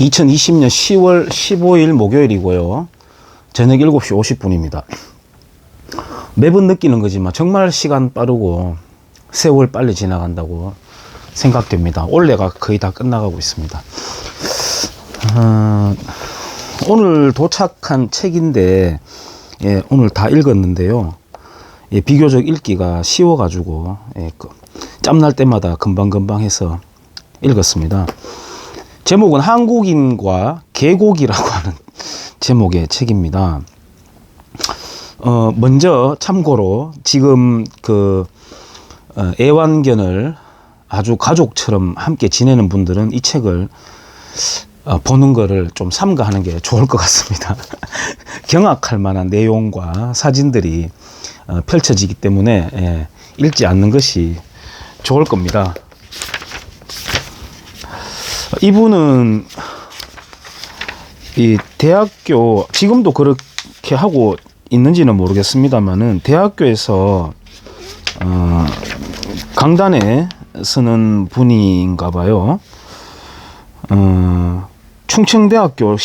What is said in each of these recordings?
2020년 10월 15일 목요일이고요. 저녁 7시 50분입니다. 매번 느끼는 거지만 정말 시간 빠르고 세월 빨리 지나간다고 생각됩니다. 올해가 거의 다 끝나가고 있습니다. 오늘 도착한 책인데 오늘 다 읽었는데요. 비교적 읽기가 쉬워가지고 짬날 때마다 금방금방 해서 읽었습니다. 제목은 한국인과 계곡이라고 하는 제목의 책입니다. 먼저 참고로 지금 애완견을 아주 가족처럼 함께 지내는 분들은 이 책을 보는 거를 좀 삼가하는 게 좋을 것 같습니다. 경악할 만한 내용과 사진들이 펼쳐지기 때문에 읽지 않는 것이 좋을 겁니다. 이분은 이 대학교, 지금도 그렇게 하고 있는지는 모르겠습니다만은 대학교에서 강단에 서는 분인가 봐요. 충청대학교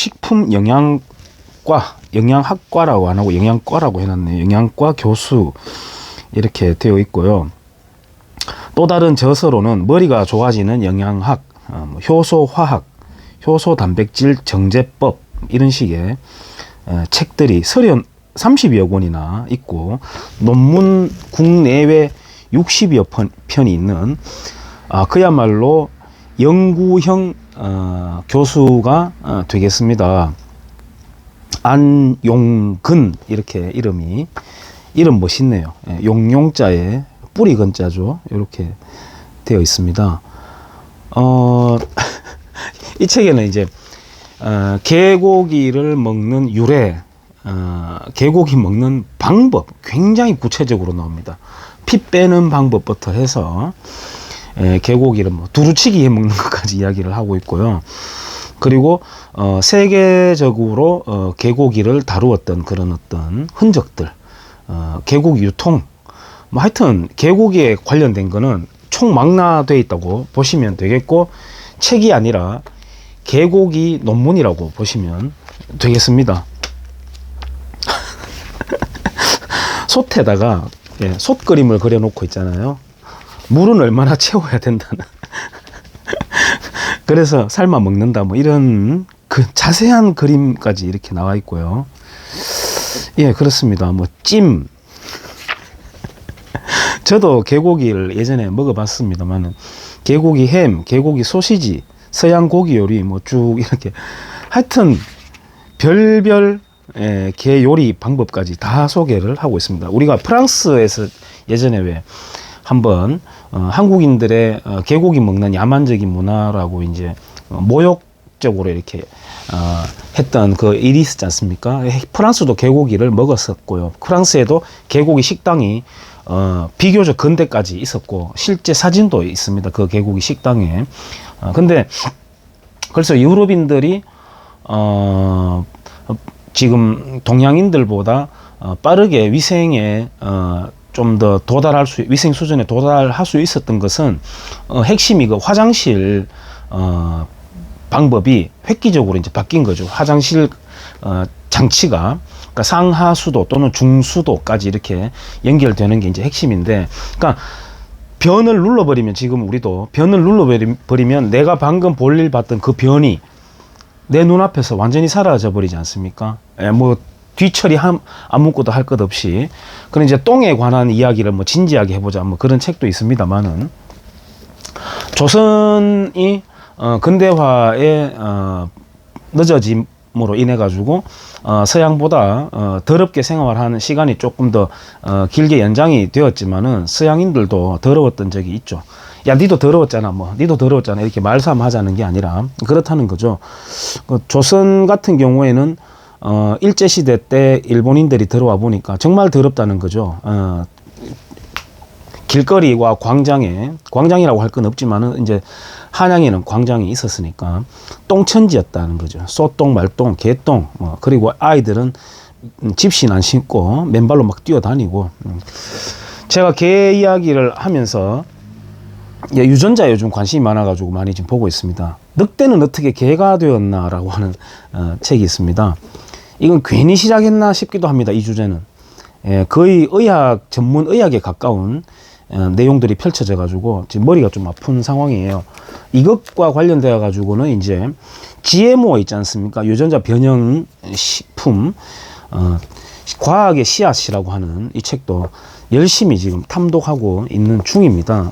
영양학과라고 안 하고 영양과라고 해놨네요. 영양과 교수 이렇게 되어 있고요. 또 다른 저서로는 머리가 좋아지는 영양학, 효소화학, 효소단백질 정제법 이런 식의 책들이 30여 권이나 있고 논문 국내외 60여 편이 있는 그야말로 연구형 교수가 되겠습니다. 안용근 이렇게 이름 멋있네요. 용용자에 뿌리 근자죠. 이렇게 되어 있습니다. 이 책에는 이제 개고기를 먹는 유래, 개고기 먹는 방법 굉장히 구체적으로 나옵니다. 피 빼는 방법부터 해서 개고기를 두루치기 해 먹는 것까지 이야기를 하고 있고요. 그리고 세계적으로 개고기를 다루었던 그런 어떤 흔적들, 개고기 유통, 하여튼 개고기에 관련된 거는 총망라되어 있다고 보시면 되겠고, 책이 아니라 개고기 논문이라고 보시면 되겠습니다. 솥에다가 솥 그림을 그려놓고 있잖아요. 물은 얼마나 채워야 된다는. 그래서 삶아 먹는다 이런 그 자세한 그림까지 이렇게 나와 있고요. 그렇습니다. 찜. 저도 개고기를 예전에 먹어봤습니다만 개고기 햄, 개고기 소시지, 서양 고기 요리 쭉 이렇게 하여튼 별별 개 요리 방법까지 다 소개를 하고 있습니다. 우리가 프랑스에서 예전에 왜 한번 한국인들의 개고기 먹는 야만적인 문화라고 이제 모욕적으로 이렇게 했던 그 일이 있었지 않습니까? 프랑스도 개고기를 먹었었고요. 프랑스에도 개고기 식당이 비교적 근대까지 있었고 실제 사진도 있습니다. 그 개고기 식당에. 근데 그래서 유럽인들이 지금 동양인들보다 빠르게 위생에 좀 더 위생 수준에 도달할 수 있었던 것은 핵심이 그 화장실 방법이 획기적으로 이제 바뀐 거죠. 화장실 장치가 그러니까 상하수도 또는 중수도까지 이렇게 연결되는 게 이제 핵심인데, 그러니까 변을 눌러버리면, 지금 우리도 변을 눌러버리면 내가 방금 볼일 봤던 그 변이 내 눈앞에서 완전히 사라져 버리지 않습니까? 뒤처리 아무것도 할 것 없이. 그런 이제 똥에 관한 이야기를 진지하게 해보자 그런 책도 있습니다만은, 조선이 근대화에 늦어짐으로 인해 가지고 서양보다 더럽게 생활하는 시간이 조금 더 길게 연장이 되었지만은 서양인들도 더러웠던 적이 있죠. 야, 니도 더러웠잖아, 니도 더러웠잖아, 이렇게 말싸움하자는 게 아니라 그렇다는 거죠. 조선 같은 경우에는 일제시대 때 일본인들이 들어와 보니까 정말 더럽다는 거죠. 길거리와 광장이라고 할 건 없지만은 이제 한양에는 광장이 있었으니까 똥천지였다는 거죠. 소똥, 말똥, 개똥. 그리고 아이들은 집신 안 신고 맨발로 막 뛰어다니고. 제가 개 이야기를 하면서 유전자에 요즘 관심이 많아가지고 많이 지금 보고 있습니다. 늑대는 어떻게 개가 되었나라고 하는 책이 있습니다. 이건 괜히 시작했나 싶기도 합니다. 이 주제는 거의 의학 전문 의학에 가까운 내용들이 펼쳐져 가지고 지금 머리가 좀 아픈 상황이에요. 이것과 관련되어 가지고는 이제 GMO 있지 않습니까? 유전자 변형 식품 과학의 씨앗이라고 하는 이 책도 열심히 지금 탐독하고 있는 중입니다.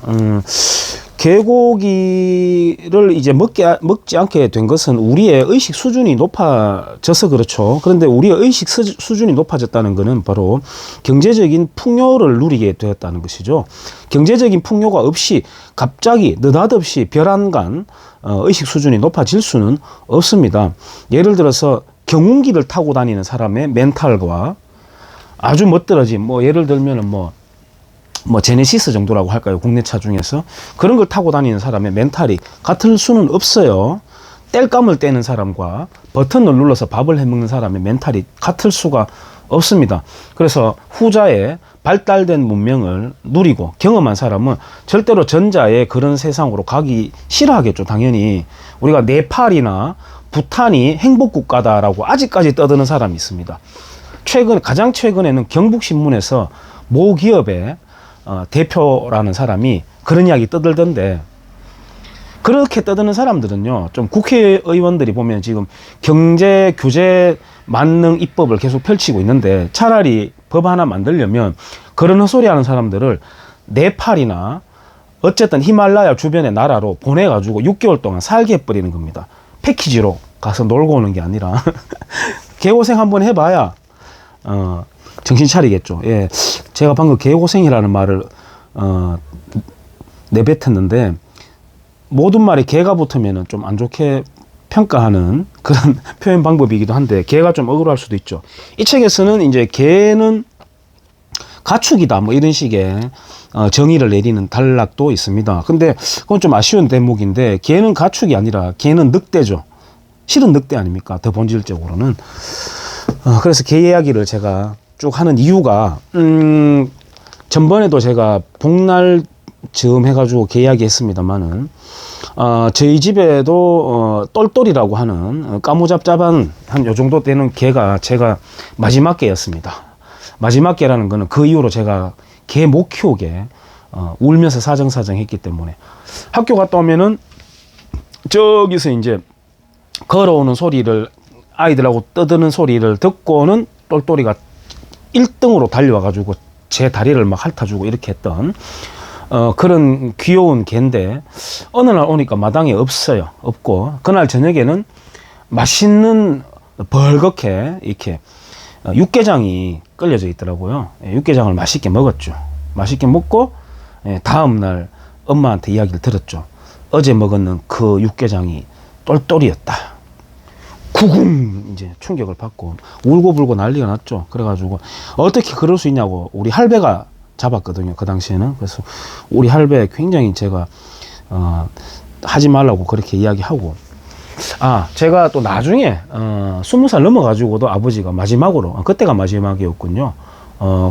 개고기를 이제 먹지 않게 된 것은 우리의 의식 수준이 높아져서 그렇죠. 그런데 우리의 의식 수준이 높아졌다는 것은 바로 경제적인 풍요를 누리게 되었다는 것이죠. 경제적인 풍요가 없이 갑자기 느닷없이 별안간 의식 수준이 높아질 수는 없습니다. 예를 들어서 경운기를 타고 다니는 사람의 멘탈과 아주 멋들어진 예를 들면은 제네시스 정도라고 할까요? 국내 차 중에서 그런 걸 타고 다니는 사람의 멘탈이 같을 수는 없어요. 땔감을 떼는 사람과 버튼을 눌러서 밥을 해먹는 사람의 멘탈이 같을 수가 없습니다. 그래서 후자의 발달된 문명을 누리고 경험한 사람은 절대로 전자의 그런 세상으로 가기 싫어하겠죠. 당연히 우리가 네팔이나 부탄이 행복국가다라고 아직까지 떠드는 사람이 있습니다. 가장 최근에는 경북신문에서 모 기업의 대표라는 사람이 그런 이야기 떠들던데, 그렇게 떠드는 사람들은요, 좀 국회의원들이 보면 지금 경제 규제 만능 입법을 계속 펼치고 있는데, 차라리 법 하나 만들려면 그런 헛소리 하는 사람들을 네팔이나 어쨌든 히말라야 주변의 나라로 보내가지고 6개월 동안 살게 해버리는 겁니다. 패키지로 가서 놀고 오는 게 아니라 개고생 한번 해봐야 정신 차리겠죠. 예, 제가 방금 개고생이라는 말을 내뱉었는데, 모든 말에 개가 붙으면은 좀 안 좋게 평가하는 그런 표현 방법이기도 한데, 개가 좀 억울할 수도 있죠. 이 책에서는 이제 개는 가축이다 이런 식의 정의를 내리는 단락도 있습니다. 근데 그건 좀 아쉬운 대목인데, 개는 가축이 아니라 개는 늑대죠. 실은 늑대 아닙니까? 더 본질적으로는. 그래서 개 이야기를 제가 쭉 하는 이유가, 전번에도 제가 복날 즈음 해가지고 개 이야기 했습니다만은, 저희 집에도 똘똘이라고 하는 까무잡잡한 한 요 정도 되는 개가 제가 마지막 개였습니다. 마지막 개라는 거는 그 이후로 제가 개 못 키우게 울면서 사정사정 했기 때문에, 학교 갔다 오면은 저기서 이제 걸어오는 소리를, 아이들하고 떠드는 소리를 듣고는 똘똘이가 1등으로 달려와가지고 제 다리를 막 핥아주고 이렇게 했던 그런 귀여운 개인데, 어느 날 오니까 마당에 없고, 그날 저녁에는 맛있는 벌겋게 이렇게 육개장이 끌려져 있더라고요. 육개장을 맛있게 먹었죠. 맛있게 먹고 다음날 엄마한테 이야기를 들었죠. 어제 먹었는 그 육개장이 똘똘이었다. 구궁 이제 충격을 받고 울고불고 난리가 났죠. 그래가지고 어떻게 그럴 수 있냐고 우리 할배가 잡았거든요. 그 당시에는. 그래서 우리 할배 굉장히 제가 하지 말라고 그렇게 이야기하고, 제가 또 나중에 20살 넘어가지고도 아버지가 마지막으로, 그때가 마지막이었군요.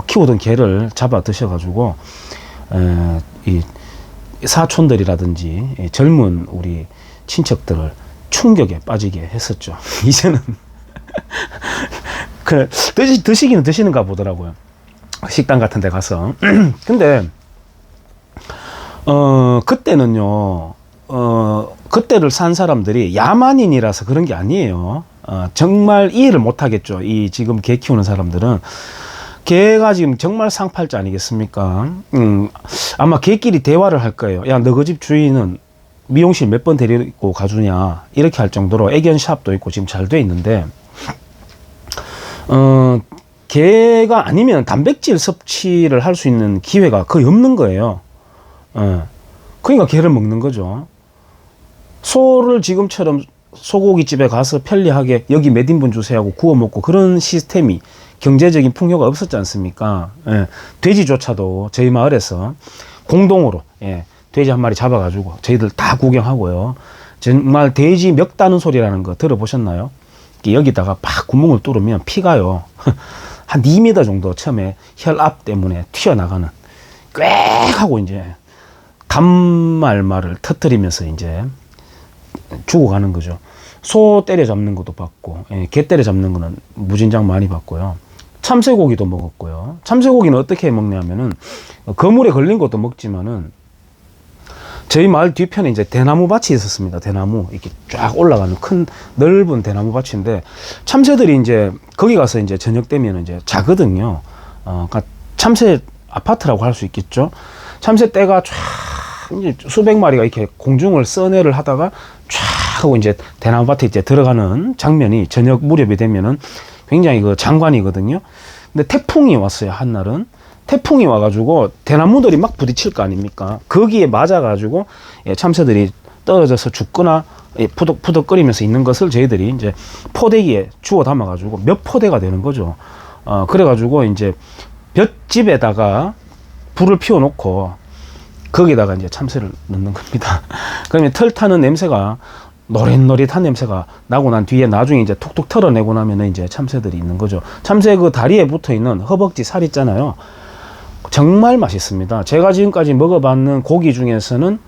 키우던 개를 잡아 드셔가지고 이 사촌들이라든지 젊은 우리 친척들을 충격에 빠지게 했었죠. 이제는 드시기는 드시는가 보더라고요. 식당 같은 데 가서. 근데 그때는요, 그때를 산 사람들이 야만인이라서 그런 게 아니에요. 정말 이해를 못 하겠죠. 이 지금 개 키우는 사람들은. 개가 지금 정말 상팔자 아니겠습니까? 아마 개끼리 대화를 할 거예요. 야, 너 그 집 주인은 미용실 몇 번 데리고 가주냐, 이렇게 할 정도로 애견샵도 있고 지금 잘 돼 있는데, 개가 아니면 단백질 섭취를 할 수 있는 기회가 거의 없는 거예요. 그러니까 개를 먹는 거죠. 소를 지금처럼 소고기집에 가서 편리하게 여기 몇 인분 주세요 하고 구워 먹고 그런 시스템이, 경제적인 풍요가 없었지 않습니까? 돼지조차도 저희 마을에서 공동으로 돼지 한 마리 잡아가지고 저희들 다 구경하고요. 정말 돼지 멱 따는 소리라는 거 들어보셨나요? 여기다가 팍 구멍을 뚫으면 피가요. 한 2m 정도 처음에 혈압 때문에 튀어나가는, 꽥 하고 이제 단말말을 터뜨리면서 이제 주고 가는 거죠. 소 때려잡는 것도 봤고, 예, 개 때려잡는 거는 무진장 많이 봤고요. 참새고기도 먹었고요. 참새고기는 어떻게 먹냐면은 거물에 걸린 것도 먹지만은 저희 마을 뒤편에 이제 대나무 밭이 있었습니다. 대나무 이렇게 쫙 올라가는 큰 넓은 대나무 밭인데 참새들이 이제 거기 가서 이제 저녁 되면 이제 자거든요. 그러니까 참새 아파트라고 할 수 있겠죠. 참새 떼가 쫙 이제 수백 마리가 이렇게 공중을 써내를 하다가 쫙 하고 이제 대나무 밭에 이제 들어가는 장면이 저녁 무렵이 되면은 굉장히 그 장관이거든요. 근데 태풍이 왔어요. 한날은 태풍이 와가지고 대나무들이 막 부딪힐 거 아닙니까? 거기에 맞아가지고 예, 참새들이 떨어져서 죽거나 예, 푸덕푸덕거리면서 있는 것을 저희들이 이제 포대기에 주워 담아가지고 몇 포대가 되는 거죠. 그래가지고 이제 볏집에다가 불을 피워놓고 거기다가 이제 참새를 넣는 겁니다. 그러면 털 타는 냄새가 노릇노릇한 냄새가 나고 난 뒤에 나중에 이제 툭툭 털어내고 나면은 이제 참새들이 있는 거죠. 참새 그 다리에 붙어 있는 허벅지 살 있잖아요. 정말 맛있습니다. 제가 지금까지 먹어봤는 고기 중에서는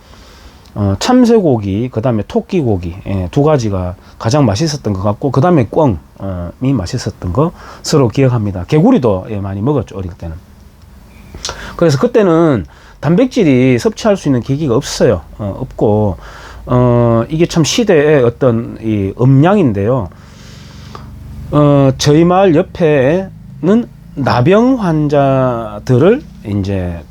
참새고기, 그 다음에 토끼고기, 예, 두 가지가 가장 맛있었던 것 같고, 그 다음에 꿩이 맛있었던 거 서로 기억합니다. 개구리도 예, 많이 먹었죠, 어릴 때는. 그래서 그때는 단백질이 섭취할 수 있는 계기가 없어요. 없고, 이게 참 시대의 어떤 이 음양인데요. 저희 마을 옆에는 나병 환자들을 이제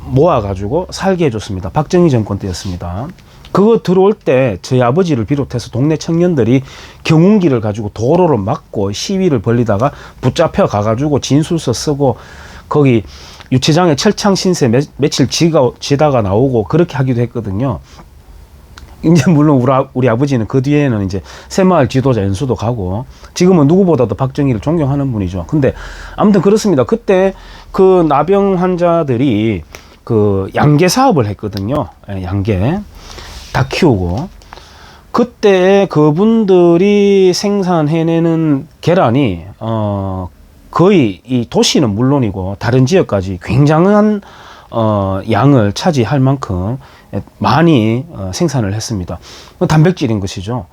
모아가지고 살게 해줬습니다. 박정희 정권 때였습니다. 그거 들어올 때 저희 아버지를 비롯해서 동네 청년들이 경운기를 가지고 도로를 막고 시위를 벌리다가 붙잡혀 가가지고 진술서 쓰고 거기 유치장에 철창 신세 며칠 지다가 나오고 그렇게 하기도 했거든요. 이제 물론 우리 아버지는 그 뒤에는 이제 새마을 지도자 연수도 가고 지금은 누구보다도 박정희를 존경하는 분이죠. 근데 아무튼 그렇습니다. 그때 그 나병 환자들이 그 양계 사업을 했거든요. 양계 닭 키우고 그때 그분들이 생산해내는 계란이 거의 이 도시는 물론이고 다른 지역까지 굉장한 양을 차지할 만큼 많이 생산을 했습니다. 단백질인 것이죠.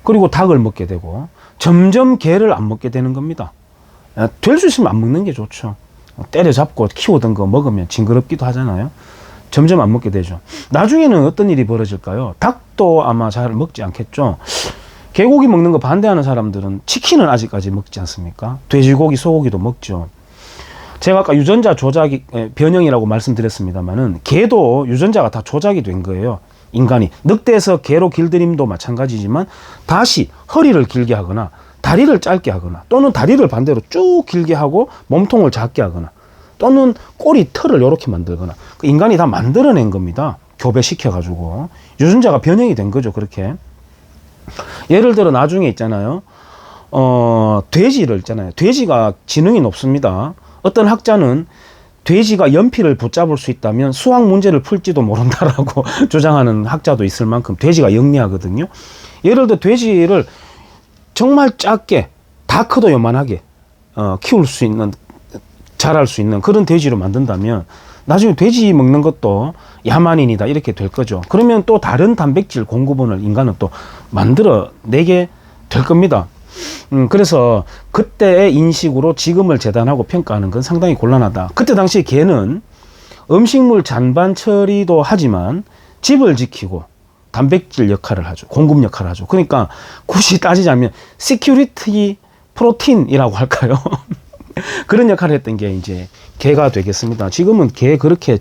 그리고 닭을 먹게 되고 점점 개를 안 먹게 되는 겁니다. 될 수 있으면 안 먹는 게 좋죠. 때려잡고 키우던 거 먹으면 징그럽기도 하잖아요. 점점 안 먹게 되죠. 나중에는 어떤 일이 벌어질까요? 닭도 아마 잘 먹지 않겠죠. 개고기 먹는 거 반대하는 사람들은 치킨은 아직까지 먹지 않습니까? 돼지고기, 소고기도 먹죠. 제가 아까 유전자 조작이 변형이라고 말씀드렸습니다만은 개도 유전자가 다 조작이 된 거예요. 인간이 늑대에서 개로 길들임도 마찬가지지만 다시 허리를 길게 하거나 다리를 짧게 하거나 또는 다리를 반대로 쭉 길게 하고 몸통을 작게 하거나 또는 꼬리 털을 이렇게 만들거나 그 인간이 다 만들어낸 겁니다. 교배시켜 가지고 유전자가 변형이 된 거죠. 그렇게 예를 들어 나중에 있잖아요. 돼지를 있잖아요. 돼지가 지능이 높습니다. 어떤 학자는 돼지가 연필을 붙잡을 수 있다면 수학 문제를 풀지도 모른다라고 주장하는 학자도 있을 만큼 돼지가 영리하거든요. 예를 들어 돼지를 정말 작게 다 커도 요만하게 키울 수 있는 자랄 수 있는 그런 돼지로 만든다면 나중에 돼지 먹는 것도 야만인이다 이렇게 될 거죠. 그러면 또 다른 단백질 공급원을 인간은 또 만들어내게 될 겁니다. 그래서 그때의 인식으로 지금을 재단하고 평가하는 건 상당히 곤란하다. 그때 당시 개는 음식물 잔반 처리도 하지만 집을 지키고 단백질 역할을 하죠. 공급 역할을 하죠. 그러니까 굳이 따지자면 시큐리티 프로틴이라고 할까요? 그런 역할을 했던 게 이제 개가 되겠습니다. 지금은 개 그렇게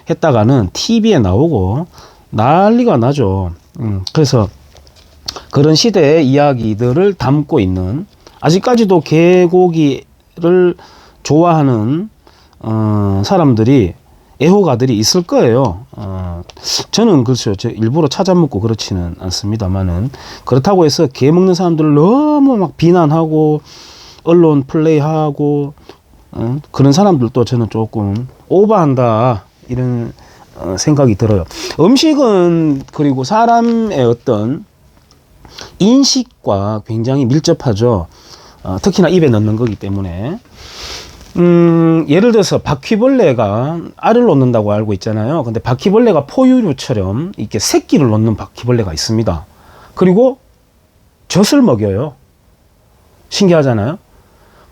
했다가는 TV에 나오고 난리가 나죠. 그래서 그런 시대의 이야기들을 담고 있는 아직까지도 개고기를 좋아하는 사람들이 애호가들이 있을 거예요. 저는 그렇죠. 일부러 찾아 먹고 그렇지는 않습니다만은 그렇다고 해서 개 먹는 사람들을 너무 막 비난하고 언론 플레이하고 그런 사람들도 저는 조금 오버한다 이런 생각이 들어요. 음식은 그리고 사람의 어떤 인식과 굉장히 밀접하죠. 특히나 입에 넣는 거기 때문에 예를 들어서 바퀴벌레가 알을 놓는다고 알고 있잖아요. 근데 바퀴벌레가 포유류처럼 이렇게 새끼를 놓는 바퀴벌레가 있습니다. 그리고 젖을 먹여요. 신기하잖아요.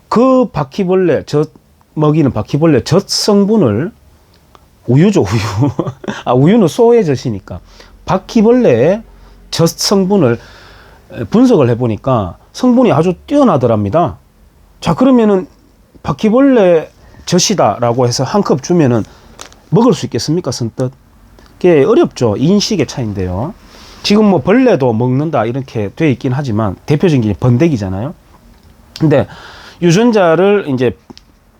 그 바퀴벌레, 먹이는 바퀴벌레 젖 성분을 우유죠, 우유. 우유는 소의 젖이니까. 바퀴벌레의 젖 성분을 분석을 해보니까 성분이 아주 뛰어나더랍니다. 자, 그러면은 바퀴벌레 젖이다라고 해서 한 컵 주면은 먹을 수 있겠습니까, 선뜻? 그게 어렵죠. 인식의 차이인데요. 지금 뭐 벌레도 먹는다 이렇게 돼 있긴 하지만 대표적인 게 번데기잖아요. 근데 유전자를 이제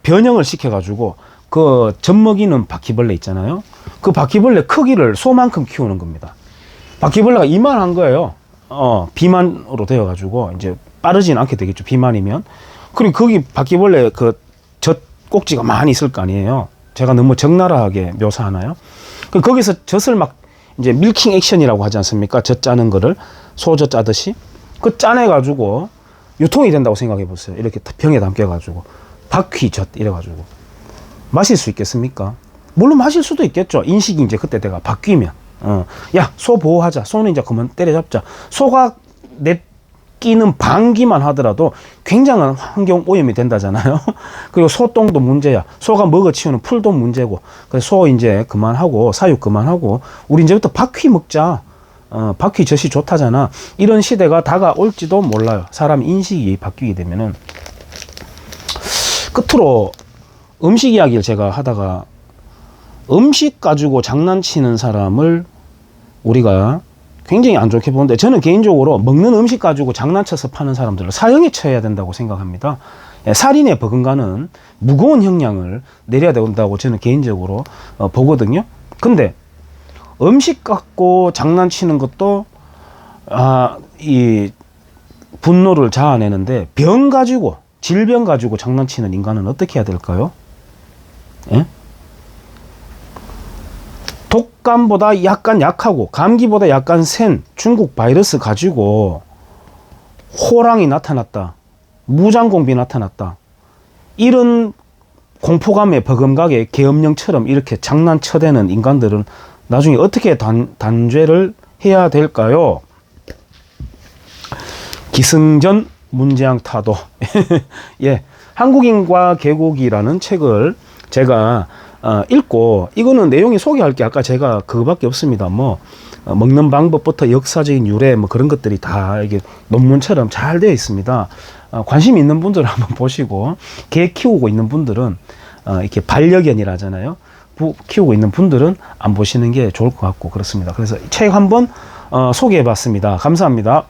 변형을 시켜가지고 그 젖먹이는 바퀴벌레 있잖아요. 그 바퀴벌레 크기를 소만큼 키우는 겁니다. 바퀴벌레가 이만한 거예요. 비만으로 되어가지고 이제 빠르진 않게 되겠죠. 비만이면. 그리고 거기 바퀴벌레 그 젖 꼭지가 많이 있을 거 아니에요. 제가 너무 적나라하게 묘사하나요? 거기서 젖을 막 이제 밀킹 액션이라고 하지 않습니까? 젖 짜는 거를 소젖 짜듯이 그 짜내가지고 유통이 된다고 생각해 보세요. 이렇게 병에 담겨가지고 바퀴젖 이래가지고 마실 수 있겠습니까? 물론 마실 수도 있겠죠. 인식이 이제 그때 내가 바뀌면 야, 소 보호하자. 소는 이제 그만 때려잡자. 소가 내끼는 방기만 하더라도 굉장한 환경 오염이 된다잖아요. 그리고 소똥도 문제야. 소가 먹어치우는 풀도 문제고. 그래서 소 이제 그만하고 사육 그만하고 우리 이제부터 바퀴 먹자. 바퀴 젖이 좋다잖아. 이런 시대가 다가올지도 몰라요. 사람 인식이 바뀌게 되면은. 끝으로 음식 이야기를 제가 하다가 음식 가지고 장난치는 사람을 우리가 굉장히 안 좋게 보는데 저는 개인적으로 먹는 음식 가지고 장난쳐서 파는 사람들을 사형에 처해야 된다고 생각합니다. 살인에 버금가는 무거운 형량을 내려야 된다고 저는 개인적으로 보거든요. 근데 음식 갖고 장난치는 것도 이 분노를 자아내는데 병 가지고 질병 가지고 장난치는 인간은 어떻게 해야 될까요? 예? 독감보다 약간 약하고 감기보다 약간 센 중국 바이러스 가지고 호랑이 나타났다. 무장공비 나타났다. 이런 공포감에 버금가게 계엄령처럼 이렇게 장난쳐대는 인간들은 나중에 어떻게 단죄를 해야 될까요? 기승전 문재앙타도. 예, 한국인과 개고기라는 책을 제가 읽고 이거는 내용이 소개할 게 아까 제가 그거밖에 없습니다. 뭐 먹는 방법부터 역사적인 유래 뭐 그런 것들이 다 이게 논문처럼 잘 되어 있습니다. 관심 있는 분들은 한번 보시고 개 키우고 있는 분들은 이렇게 반려견이라잖아요. 키우고 있는 분들은 안 보시는 게 좋을 것 같고 그렇습니다. 그래서 책 한번 소개해 봤습니다. 감사합니다.